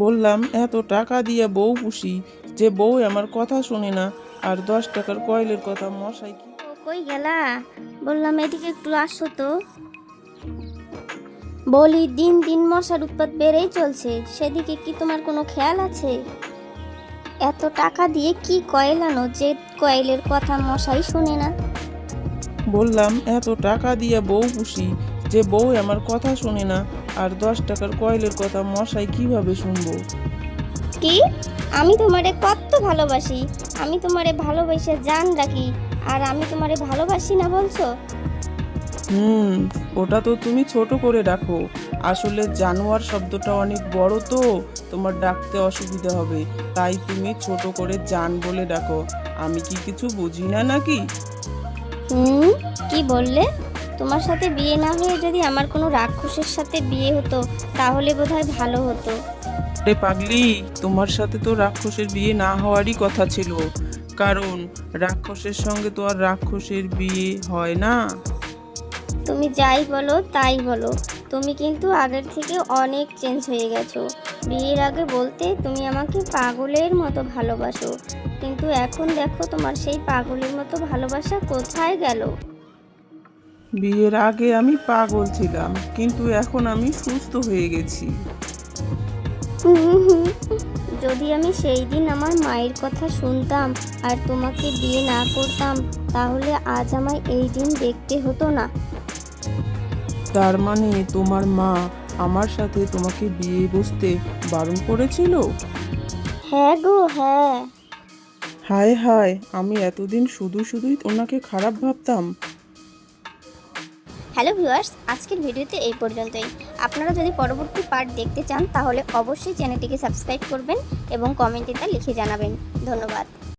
বললাম এত টাকা দিয়ে বউ পুষি, যে বউ আমার কথা শুনে না, আর 10 টাকার কয়েলের কথা মশাই কি। ও কই গেলা? বললাম এদিকে একটু আসো তো। বলি দিন দিন মশার উৎপাত বেড়েই চলছে, সেদিকে কি তোমার কোনো খেয়াল আছে? এত টাকা দিয়ে কি কয়েল আনো যে কয়েলের কথা মশাই শোনে না? বললাম এত টাকা দিয়ে বউ পুষি, যে বউ আমার কথা শুনে না, আর 10 টাকার কয়েলের কথা মশাই কিভাবে শুনবো। কি? আমি তোমারে কত ভালোবাসি, আমি তোমারে ভালোবাসে জান রাখি, আর আমি তোমারে ভালোবাসি না বলছো? ওটা তো তুমি ছোট করে রাখো। আসলে জানোয়ার শব্দটা অনেক বড় তো, তোমার ডাকতে অসুবিধা হবে, তাই তুমি ছোট করে জান বলে ডাকো। আমি কি কিছু বুঝি না নাকি? হুম, কি বললে? তোমার সাথে বিয়ে না হয়ে যদি আমার কোনো রাক্ষসের সাথে বিয়ে হতো তাহলে বোধহয় ভালো হতো। রে পাগলি, তোমার সাথে তো রাক্ষসের বিয়ে না হওয়ারই কথা ছিল, কারণ রাক্ষসের সঙ্গে তো আর রাক্ষসের বিয়ে হয় না। তুমি যাই বলো তাই বলো, তুমি কিন্তু আগের থেকে অনেক চেঞ্জ হয়ে গেছো। বিয়ের আগে বলতে তুমি আমাকে পাগলের মতো ভালোবাসো, কিন্তু এখন দেখো তোমার সেই পাগলের মতো ভালোবাসা কোথায় গেল? বিয়ের আগে আমি পাগল ছিলাম, কিন্তু এখন আমি সুস্থ হয়ে গেছি। হুম, যদি আমি সেই দিন আমার মায়ের কথা শুনতাম আর তোমাকে বিয়ে না করতাম, তাহলে আজ আমায় এই দিন দেখতে হতো না। তার মানে তোমার মা আমার সাথে তোমাকে বিয়ে বসতে বারণ করেছিল? হ্যাঁ গো, হ্যাঁ। হায় হায়, আমি এতদিন শুধু শুধুই ওনাকে খারাপ ভাবতাম। হ্যালো ভিউয়ার্স, আজকের ভিডিওতে এই পর্যন্তই। আপনারা যদি পরবর্তী পার্ট দেখতে চান তাহলে অবশ্যই চ্যানেলটিকে সাবস্ক্রাইব করবেন এবং কমেন্টে তা লিখে জানাবেন। ধন্যবাদ।